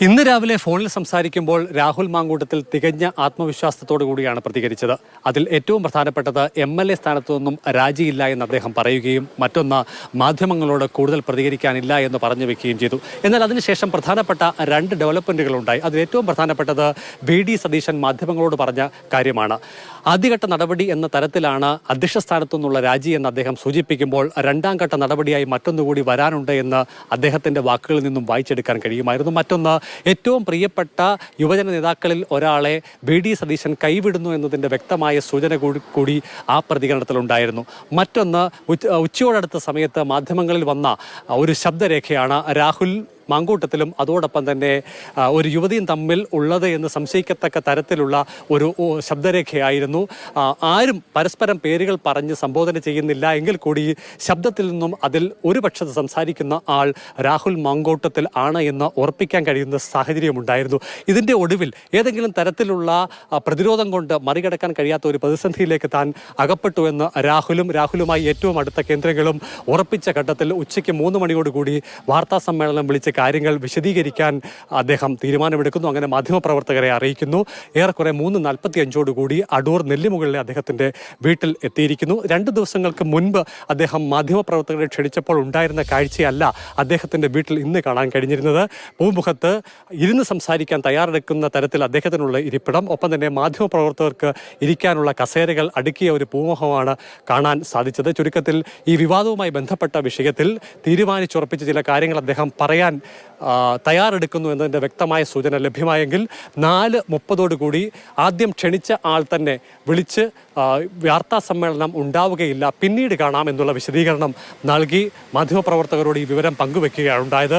ഇന്ന് രാവിലെ ഫോണിൽ സംസാരിക്കുമ്പോൾ രാഹുൽ മാങ്കൂട്ടത്തിൽ തികഞ്ഞ ആത്മവിശ്വാസത്തോടു കൂടിയാണ് പ്രതികരിച്ചത്. അതിൽ ഏറ്റവും പ്രധാനപ്പെട്ടത് MLA സ്ഥാനത്തു നിന്നും രാജിയില്ല എന്ന് അദ്ദേഹം പറയുകയും മറ്റൊന്ന് മാധ്യമങ്ങളോട് കൂടുതൽ പ്രതികരിക്കാനില്ല എന്ന് പറഞ്ഞു വെക്കുകയും ചെയ്തു. എന്നാൽ അതിനുശേഷം പ്രധാനപ്പെട്ട രണ്ട് ഡെവലപ്മെന്റുകളുണ്ടായി. അതിൽ ഏറ്റവും പ്രധാനപ്പെട്ടത് VD സതീശൻ മാധ്യമങ്ങളോട് പറഞ്ഞ കാര്യമാണ്. ആദ്യഘട്ട നടപടി എന്ന തരത്തിലാണ് അധ്യക്ഷ സ്ഥാനത്തു നിന്നുള്ള രാജി എന്ന് അദ്ദേഹം സൂചിപ്പിക്കുമ്പോൾ രണ്ടാം ഘട്ട നടപടിയായി മറ്റൊന്നുകൂടി വരാനുണ്ട് എന്ന് അദ്ദേഹത്തിൻ്റെ വാക്കുകളിൽ നിന്നും വായിച്ചെടുക്കാൻ കഴിയുമായിരുന്നു. മറ്റൊന്ന്, ഏറ്റവും പ്രിയപ്പെട്ട യുവജന നേതാക്കളിൽ ഒരാളെ VD സതീശൻ കൈവിടുന്നു എന്നതിൻ്റെ വ്യക്തമായ സൂചന കൂടി ആ പ്രതികരണത്തിലുണ്ടായിരുന്നു. മറ്റൊന്ന്, ഉച്ചയോടടുത്ത സമയത്ത് മാധ്യമങ്ങളിൽ വന്ന ഒരു ശബ്ദരേഖയാണ് രാഹുൽ മാങ്കൂട്ടത്തിലും അതോടൊപ്പം തന്നെ ഒരു യുവതിയും തമ്മിൽ ഉള്ളത് എന്ന് സംശയിക്കത്തക്ക തരത്തിലുള്ള ഒരു ശബ്ദരേഖയായിരുന്നു. ആരും പരസ്പരം പേരുകൾ പറഞ്ഞ് സംബോധന ചെയ്യുന്നില്ല എങ്കിൽ കൂടി ശബ്ദത്തിൽ നിന്നും അതിൽ ഒരു പക്ഷത്ത് സംസാരിക്കുന്ന ആൾ രാഹുൽ മാങ്കൂട്ടത്തിൽ ആണ് എന്ന് ഉറപ്പിക്കാൻ കഴിയുന്ന സാഹചര്യമുണ്ടായിരുന്നു. ഇതിൻ്റെ ഒടുവിൽ ഏതെങ്കിലും തരത്തിലുള്ള പ്രതിരോധം കൊണ്ട് മറികടക്കാൻ കഴിയാത്ത ഒരു പ്രതിസന്ധിയിലേക്ക് താൻ അകപ്പെട്ടു എന്ന് രാഹുലുമായി ഏറ്റവും അടുത്ത കേന്ദ്രങ്ങളും ഉറപ്പിച്ച ഘട്ടത്തിൽ ഉച്ചയ്ക്ക് 3 മണിയോടുകൂടി വാർത്താ സമ്മേളനം വിളിച്ച് കാര്യങ്ങൾ വിശദീകരിക്കാൻ അദ്ദേഹം തീരുമാനമെടുക്കുന്നു. അങ്ങനെ മാധ്യമപ്രവർത്തകരെ അറിയിക്കുന്നു. ഏറെക്കുറെ 3:45 അടൂർ നെല്ലിമുകളിലെ അദ്ദേഹത്തിൻ്റെ വീട്ടിൽ എത്തിയിരിക്കുന്നു. 2 ദിവസങ്ങൾക്ക് മുൻപ് അദ്ദേഹം മാധ്യമപ്രവർത്തകരെ ക്ഷണിച്ചപ്പോൾ ഉണ്ടായിരുന്ന കാഴ്ചയല്ല അദ്ദേഹത്തിൻ്റെ വീട്ടിൽ ഇന്ന് കാണാൻ കഴിഞ്ഞിരുന്നത്. പൂമുഖത്ത് ഇരുന്ന് സംസാരിക്കാൻ തയ്യാറെടുക്കുന്ന തരത്തിൽ അദ്ദേഹത്തിനുള്ള ഇരിപ്പിടം, ഒപ്പം തന്നെ മാധ്യമപ്രവർത്തകർക്ക് ഇരിക്കാനുള്ള കസേരകൾ അടുക്കിയ ഒരു പൂമുഖമാണ് കാണാൻ സാധിച്ചത്. ചുരുക്കത്തിൽ ഈ വിവാദവുമായി ബന്ധപ്പെട്ട വിഷയത്തിൽ തീരുമാനിച്ചുറപ്പിച്ച ചില കാര്യങ്ങൾ അദ്ദേഹം പറയാൻ തയ്യാറെടുക്കുന്നു എന്നതിൻ്റെ വ്യക്തമായ സൂചന ലഭ്യമായെങ്കിൽ 4:30 ആദ്യം ക്ഷണിച്ച ആൾ തന്നെ വിളിച്ച് വാർത്താ സമ്മേളനം ഉണ്ടാവുകയില്ല, പിന്നീട് കാണാം എന്നുള്ള വിശദീകരണം നൽകി മാധ്യമപ്രവർത്തകരോട് ഈ വിവരം പങ്കുവെക്കുകയാണ് ഉണ്ടായത്.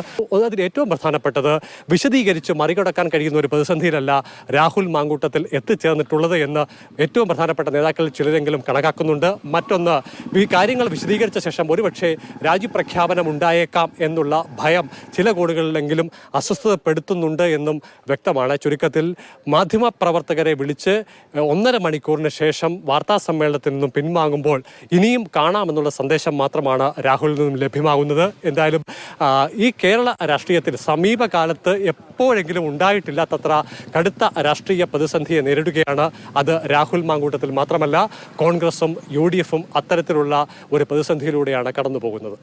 അതിൽ ഏറ്റവും പ്രധാനപ്പെട്ടത്, വിശദീകരിച്ച് മറികടക്കാൻ കഴിയുന്ന ഒരു പ്രതിസന്ധിയിലല്ല രാഹുൽ മാങ്കൂട്ടത്തിൽ എത്തിച്ചേർന്നിട്ടുള്ളത് എന്ന് ഏറ്റവും പ്രധാനപ്പെട്ട നേതാക്കളിൽ ചിലരെങ്കിലും കണക്കാക്കുന്നുണ്ട്. മറ്റൊന്ന്, ഈ കാര്യങ്ങൾ വിശദീകരിച്ച ശേഷം ഒരുപക്ഷെ രാജ്യപ്രഖ്യാപനം ഉണ്ടായേക്കാം എന്നുള്ള ഭയം ചില കോണുകളിലെങ്കിലും അസ്വസ്ഥതപ്പെടുത്തുന്നുണ്ട് എന്നും വ്യക്തമാണ്. ചുരുക്കത്തിൽ മാധ്യമപ്രവർത്തകരെ വിളിച്ച് 1.5 മണിക്കൂറിന് ശേഷം വാർത്താ സമ്മേളനത്തിൽ നിന്നും പിൻവാങ്ങുമ്പോൾ ഇനിയും കാണാമെന്നുള്ള സന്ദേശം മാത്രമാണ് രാഹുലിൽ നിന്നും ലഭ്യമാകുന്നത്. എന്തായാലും ഈ കേരള രാഷ്ട്രീയത്തിൽ സമീപകാലത്ത് എപ്പോഴെങ്കിലും ഉണ്ടായിട്ടില്ലാത്തത്ര കടുത്ത രാഷ്ട്രീയ പ്രതിസന്ധിയെ നേരിടുകയാണ്. അത് രാഹുൽ മാങ്കൂട്ടത്തിൽ മാത്രമല്ല, കോൺഗ്രസും UDF അത്തരത്തിലുള്ള ഒരു പ്രതിസന്ധിയിലൂടെയാണ് കടന്നു പോകുന്നത്.